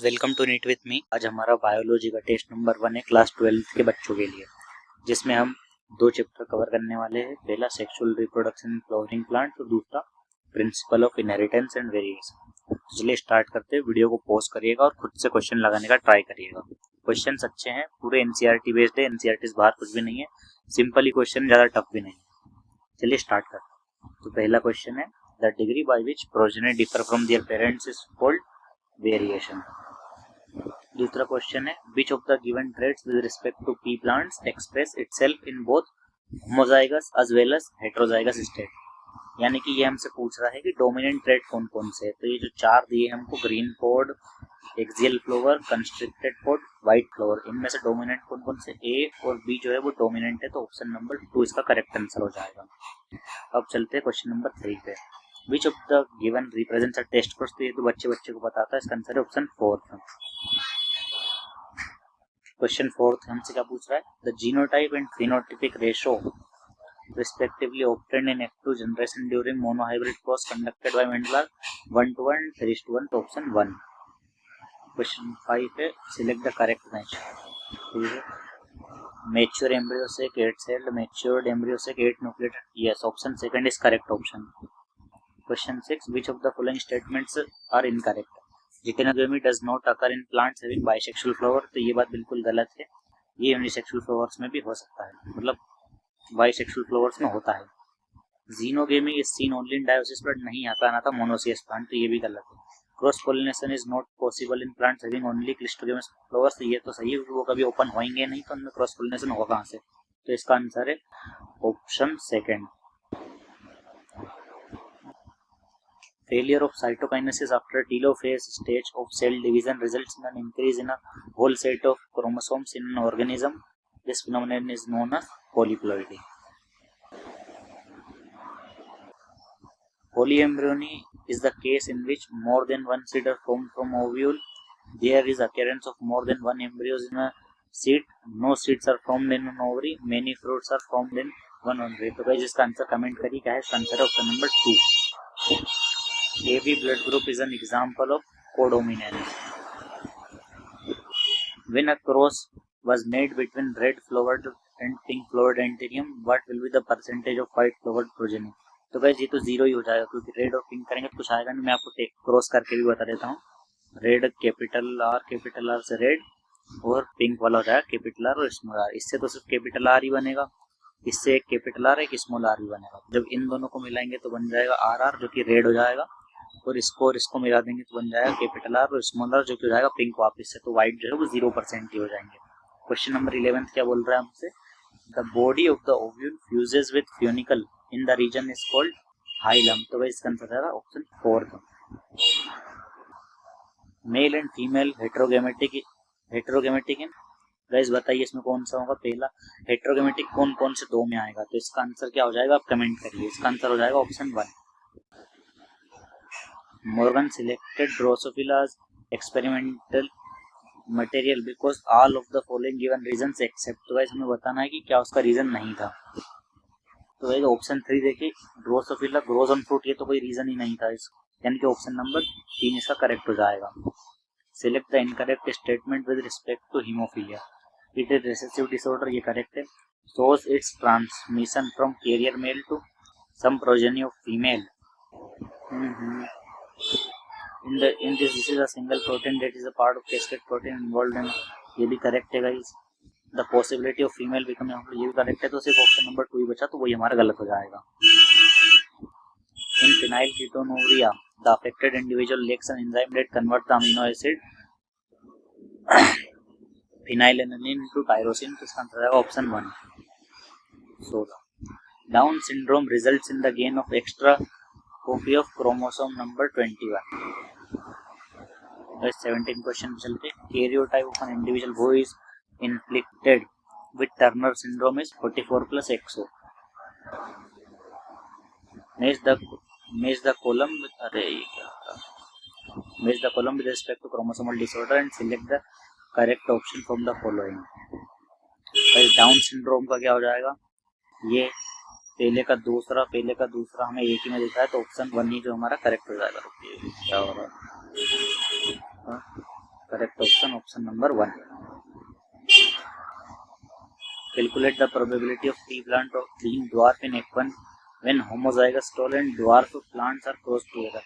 Welcome to NEET with me. आज हमारा biology का टेस्ट नंबर 1 है क्लास 12 के बच्चों के लिए, जिसमें हम दो चैप्टर कवर करने वाले हैं। पहला sexual reproduction in flowering plant और दूसरा principle of inheritance and variation. चलिए स्टार्ट करते हैं। वीडियो को पॉज करिएगा और खुद से क्वेश्चन लगाने का ट्राई करिएगा। क्वेश्चन अच्छे हैं, पूरे एनसीईआरटी बेस्ड है। एनसीईआरटी बाहर कुछ भी नहीं है, सिंपल ही क्वेश्चन, ज्यादा टफ भी नहीं। चलिए स्टार्ट करते हैं। तो पहला क्वेश्चन है, the degree by which progeny differ from their parents is called variation. दूसरा क्वेश्चन है, which of the given traits with respect to pea plants express itself in both homozygous as well as heterozygous state. यानी कि ये हमसे पूछ रहा है कि डोमिनेंट ट्रेट कौन कौन से है। तो ये जो चार दिए हमको, ग्रीन पोड, एक्सियल फ्लावर, कंस्ट्रिक्टेड पोड, व्हाइट फ्लावर, इनमें से डोमिनेंट कौन कौन से, ए और बी जो है वो डोमिनेंट है, तो ऑप्शन नंबर 2 इसका करेक्ट आंसर हो जाएगा। अब चलते हैं क्वेश्चन नंबर 3 पे। Which of the given represents a test cross. तो ये तो बच्चे को बताता है, इसका आंसर है ऑप्शन 4। क्वेश्चन 4 हमसे क्या पूछ रहा है, the genotype and phenotypic ratio respectively obtained in F2 generation during monohybrid cross conducted by Mendel 1:1 and 3:1, तो ऑप्शन 1। क्वेश्चन 5 है, select the correct match. Mature embryo से 8 सेल्ड, मैच्योर्ड एम्ब्रियो से 8 nucleated, yes, option second is correct option. Question 6, which of the following statements are incorrect? Geitonogamy does not occur in plants having bisexual flower। तो ये बात बिल्कुल गलत है, ये unisexual flowers में भी हो सकता है, मतलब बाइसेक्सुअल फ्लावर्स में होता है। Xenogamy is seen only in डायोसिस plant, नहीं आता ना था मोनोसियस प्लांट, तो ये भी गलत है। Cross pollination is not possible in plants having only cleistogamous flowers, तो ये तो सही है, वो कभी ओपन होंगे नहीं, तो उनमें क्रॉस पोलिनेशन होगा कहाँ से। तो इसका आंसर है option second. Failure of cytokinesis after telophase stage of cell division results in an increase in a whole set of chromosomes in an organism. This phenomenon is known as polyploidy. Polyembryony is the case in which more than one seed are formed from ovule. There is occurrence of more than one embryos in a seed. No seeds are formed in an ovary. Many fruits are formed in one ovary. तो guys इसका answer comment करिए क्या है। इसका answer है option number 2। AB blood group is an example of codominance. When a cross was made between red flowered and pink flowered anthurium, what will be the percentage of white flowered progeny? तो guys ये तो zero ही हो जाएगा, क्योंकि red और pink करेंगे तो कुछ आएगा नहीं। मैं आपको क्रॉस करके भी बता देता हूँ। रेड कैपिटल आर से रेड, और पिंक वाला हो जाएगा कैपिटल आर और स्मॉल आर। इससे तो सिर्फ कैपिटल आर ही बनेगा, इससे एक कैपिटल आर एक स्मॉल आर ही बनेगा। जब इन दोनों को मिलाएंगे तो बन जाएगा आर जो कि रेड हो जाएगा, और इसको मिला देंगे तो बन जाएगा कैपिटल आर और स्मॉल आर, जो कि हो जाएगा पिंक वापस से। तो व्हाइट जो है वो 0% ही हो जाएंगे। क्वेश्चन नंबर 11 क्या बोल रहा है हमसे, the body of the ovule fuses with funicle in the region is called hilum. तो इसका आंसर है option 4। Male and female heterogametic in, guys बताइए इसमें कौन सा होगा। पहला हेटेरोगेमेटिक कौन कौन से दो में आएगा, तो इसका आंसर क्या हो जाएगा, आप कमेंट करिए। इसका आंसर हो जाएगा option 1। Morgan selected Drosophila as experimental material because all of the following given reasons except, तो वैसे हमें बताना है कि क्या उसका रीजन नहीं था। तो वैसे ऑप्शन 3 देखिए, ड्रोसोफिला ग्रोज ऑन फ्रूट, ये तो कोई रीजन ही नहीं था, यानी कि ऑप्शन नंबर 3 इसका करेक्ट हो जाएगा। Select the incorrect statement with respect to haemophilia. It is recessive disorder, ये करेक्ट है। Shows its transmission from carrier male to some progeny of female. In this disease a single protein that is a part of cascade protein involved in, ये भी correct है guys. The possibility of female becoming, ये भी correct है। तो सिर्फ option number 2 ही बचा, तो वही हमारा गलत हो जाएगा। In phenylketonuria the affected individual lacks an enzyme that convert the amino acid phenylalanine into tyrosine, तो इसका आंसर है option 1। So Down syndrome results in the gain of extra copy of chromosome number 21। 17 question चलते। Karyotype of an individual who is inflicted with Turner syndrome is 44 plus XO। Match the column with respect to chromosomal disorder and select the correct option from the following। Down syndrome का क्या हो जाएगा, ये पहले का दूसरा हमें एक ही में दिखा है, तो ऑप्शन 1 ही जो हमारा करेक्ट हो जाएगा। क्या हो रहा है, correct option option number 1. Calculate the probability of pea plant of being dwarf in F1 when homozygous tall and dwarf plants are close together.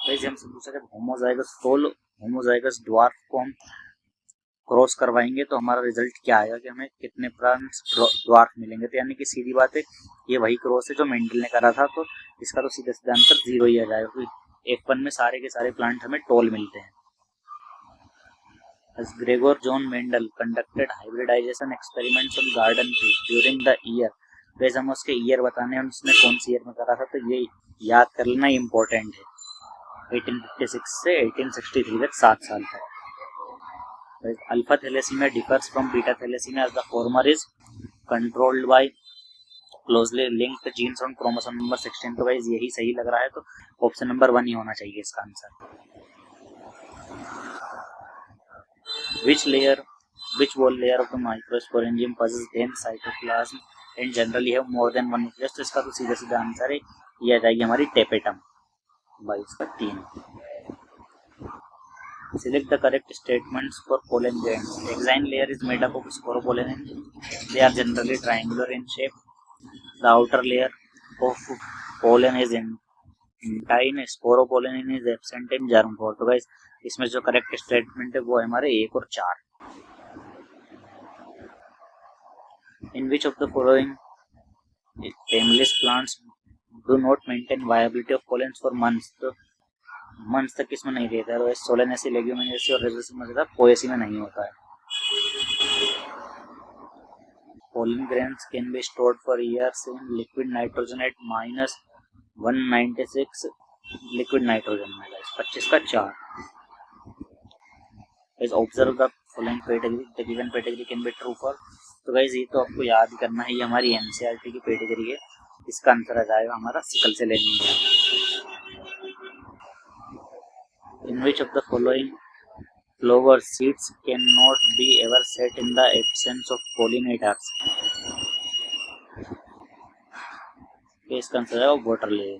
वैसे हमसे पूछा कि homozygous tall homozygous dwarf को हम क्रॉस करवाएंगे तो हमारा रिजल्ट क्या आएगा कि हमें कितने प्लांट्स ड्वार्फ मिलेंगे. तो यानी कि सीधी बात है ये वही क्रॉस है जो मेंडल ने करा था, तो इसका तो सीधा सीधा आंसर 0 ही आ जाएगा क्योंकि F1 में सारे के सारे प्लांट हमें टॉल मिलते हैं. As Gregor John Mendel conducted hybridization experiments on garden trees during the year, वैसे हम उसके ईयर बताने हैं उसने कौन सी ईयर में करा था, तो ये याद कर लेना इम्पोर्टेंट है. 1856 से 1863 तक 7 साल तक. Alpha thalassemia differs from beta thalassemia as the former is controlled by closely linked genes on chromosome number 16. तो गाइस यही सही लग रहा है, तो ऑप्शन नंबर 1 ही होना चाहिए इसका answer. Which wall layer of the microsporangium possesses dense cytoplasm and generally have more than one nucleus. तो इसका तो सीधा सीधा आंसर है ये आ जाएगी हमारी टेपेटम. 22 का 3. Select the correct statements for pollen grains. Exine layer is made up of sporopollen. They are generally triangular in shape. The outer layer of pollen is entine. Sporopollen is absent in germ pore. तो guys इसमें जो correct statement है वो है हमारे 1 और 4. In which of the following stemless plants do not maintain viability of pollens for months? तो months तक किसमें नहीं रहता है. सोलेनेसी, लेग्यूमिनेसी और रेजिसी में रहता है, पोएसी में नहीं होता है. Pollen grains can be stored for years in liquid nitrogen at -196 liquid nitrogen में. 25 का 4. Guys observe the following category. The given category can be true for. तो गाइस ये तो आपको याद ही करना है, ये हमारी एनसीईआरटी की कैटेगरी है. इसका आंसर आ जाएगा हमारा sickle cell anaemia. In which of the following flower seeds cannot be ever set in the absence of pollinators? इसका आंसर है water lily.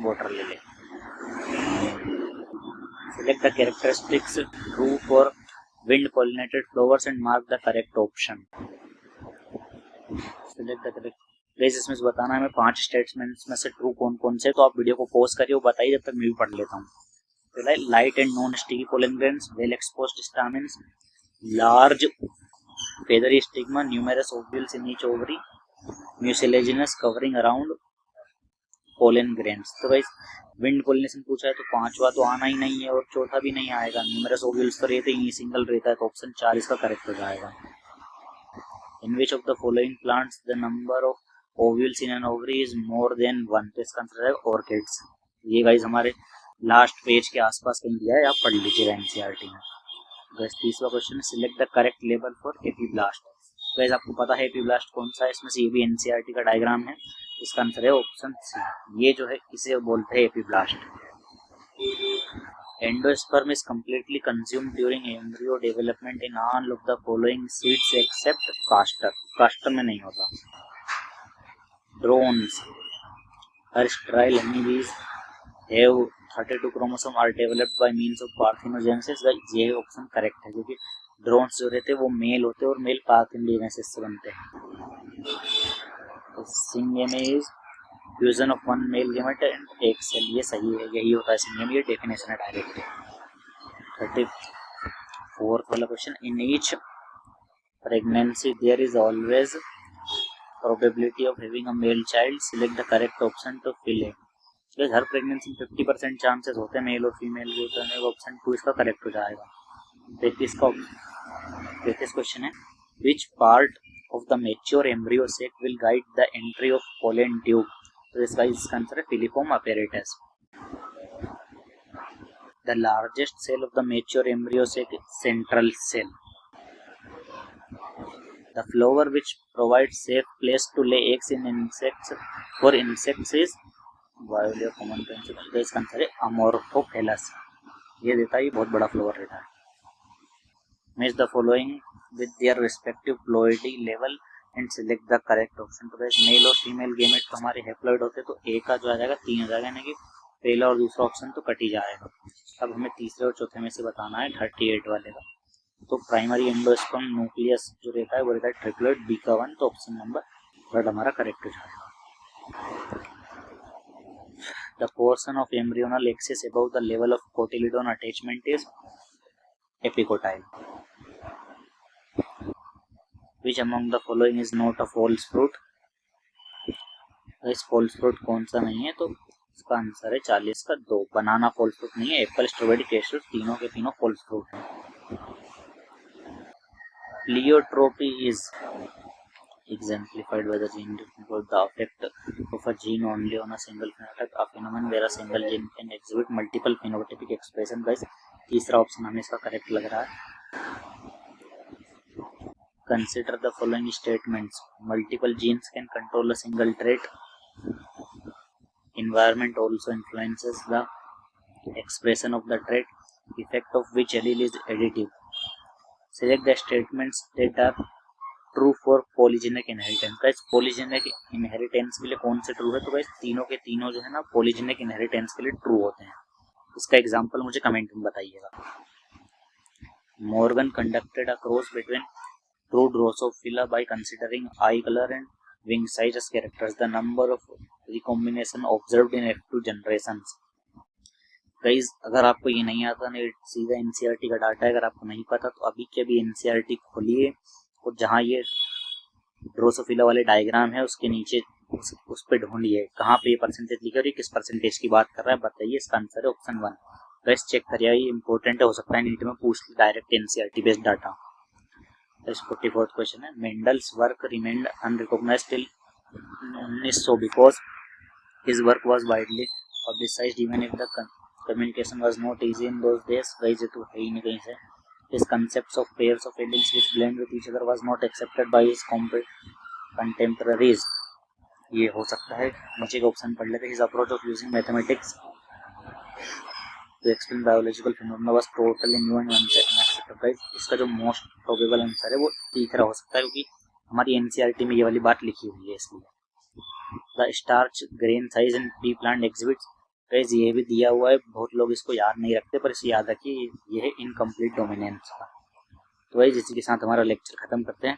Water lily. Select the characteristics true for wind pollinated flowers and mark the correct option. Select the correct. Please इसमें बताना है हमें 5 statements में से true कौन कौन से. तो आप वीडियो को पॉज करिए, वो बताइए, जब तक मैं भी पढ़ लेता हूँ. तो light and non sticky pollen grains, well exposed stamens, large feathery stigma, numerous ovules in each ovary, mucilaginous covering around pollen grains. तो भाई विंड पोलिनेशन पूछा है तो 5वां तो आना ही नहीं है और चौथा भी नहीं आएगा. न्यूमेरस ओव्यूल्स तो रहते ही, सिंगल रहता है, तो ऑप्शन 4 इसका करेक्ट हो जाएगा. In which of the following plants the number of ovules in an ovary is more than 1? तो इसका आंसर है ऑर्किड्स. ये गाइस हमारे लास्ट पेज के आसपास कहीं दिया है, आप पढ़ लीजिएगा एनसीईआरटी में. गाइस 30वां question, select the correct label for epiblast. Guys आपको पता है एपीब्लास्ट कौन सा है, इसमें से ये भी एनसीईआरटी का डायग्राम है. इसका आंसर है ऑप्शन सी. ये जो है इसे बोलते हैं epiblast. Endosperm is completely consumed during embryo development in all of the following seeds except castor. Castor में नहीं होता. Drones are sterile honeybees have 32 chromosomes are developed by means of parthenogenesis. ये ऑप्शन करेक्ट है क्योंकि drones जो रहते हैं वो मेल होते हैं और मेल पार्थेनोजेनेसिस से बनते हैं. Syngamy is fusion of one male gamete and egg cell. ये सही है, यही होता है सिंगेम. ये डेफिनेशन है डायरेक्ट. 34th वाला question, in each pregnancy there is always probability of having a male child. Select the correct option to fill it. तो हर प्रेगनेंसी में 50% चांसेस होते हैं मेल और फीमेल के होते हैं. ऑप्शन 2 इसका करेक्ट हो जाएगा. 35 क्वेश्चन है, which part of the mature embryo sac will guide the entry of pollen tube? तो इसका आंसर है filiform apparatus. The largest cell of the mature embryo sac central cell. The flower which provides safe place to lay eggs in insects for insects is Viola common principle. तो इसका answer है Amorphophallus. ये देता है, ये बहुत बड़ा flower रहता है. Match the following with their respective ploidy level and select the correct option. तो गाइस मेल और फीमेल गेमेट तो हमारे हैप्लॉइड होते तो ए का जो आ जाएगा 3 हो जाएगा, यानी कि पहला और दूसरा ऑप्शन तो कट ही जाएगा। अब हमें तीसरे और चौथे में से बताना है 38 वाले का। तो प्राइमरी एंडोस्पर्म न्यूक्लियस जो रहता है वो रहता है ट्रिपलेट बी का 1, तो ऑप्शन नंबर थर्ड हमारा करेक्ट हो जाएगा। The portion of embryonal axis above the level of cotyledon attachment is epicotyle. Which among the following is not a false fruit? इस फॉल्स फ्रूट कौन सा नहीं है? तो इसका आंसर है 40 का 2। बनाना फॉल्स फ्रूट नहीं है, एप्पल, स्ट्रॉबेरी, कैशू तीनों के तीनों फॉल्स फ्रूट हैं। Pleiotropy is exemplified by the gene difference, the effect of a gene only on a single phenotype, a phenomenon where a single gene can exhibit multiple phenotypic expression। guys तीसरा option हमें इसका correct लग रहा है। Consider the following statements: multiple genes can control a single trait. Environment also influences the expression of the trait. Effect of which allele is additive. Select the statements that are true for polygenic inheritance. Guys polygenic inheritance के लिए कौन से true है? तो guys तीनों के तीनों जो है ना पॉलीजेनिक इनहेरिटेंस के लिए ट्रू होते हैं। इसका एग्जांपल मुझे कमेंट में बताइएगा। Morgan conducted a cross between true drosophila by considering eye colour and wing size as characters. The number of recombination observed in F2 generations. Guys अगर आपको ये नहीं आता ना, सीधा एनसीईआरटी का डाटा है, अगर आपको नहीं पता तो अभी के अभी एनसीईआरटी खोलिए और जहाँ ये ड्रोसोफिला वाले डायग्राम है उसके नीचे उस पे ढूंढिए कहाँ पे ये परसेंटेज लिखा है और किस परसेंटेज की बात कर रहा है, बताइए। इसका आंसर है ऑप्शन 1। गाइस चेक करिए, ये इंपॉर्टेंट है, हो सकता है नीट में पूछ ले डायरेक्ट एनसीईआरटी बेस्ड डाटा। इस 44th क्वेश्चन है, Mendel's work remained unrecognised till 1900 because his work was widely publicised even if the communication was not easy in those days. Guys ये तो है ही नहीं कहीं से। His concepts of pairs of alleles which blend with each other was not accepted by his contemporaries। ये हो सकता है, नीचे का ऑप्शन पढ़ लेते। His approach of using mathematics to explain biological phenomena was totally new and unacceptable। इसका जो मोस्ट प्रोबेबल आंसर है वो तीसरा हो सकता है, क्योंकि हमारी एनसीईआरटी में ये वाली बात लिखी हुई है इसलिए। The starch grain size in pea plant exhibits। Guys ये भी दिया हुआ है, बहुत लोग इसको याद नहीं रखते, पर इसे याद रखिए, ये है इनकम्प्लीट डोमिनेंस का। तो गाइस इसी के साथ हमारा लेक्चर खत्म करते हैं।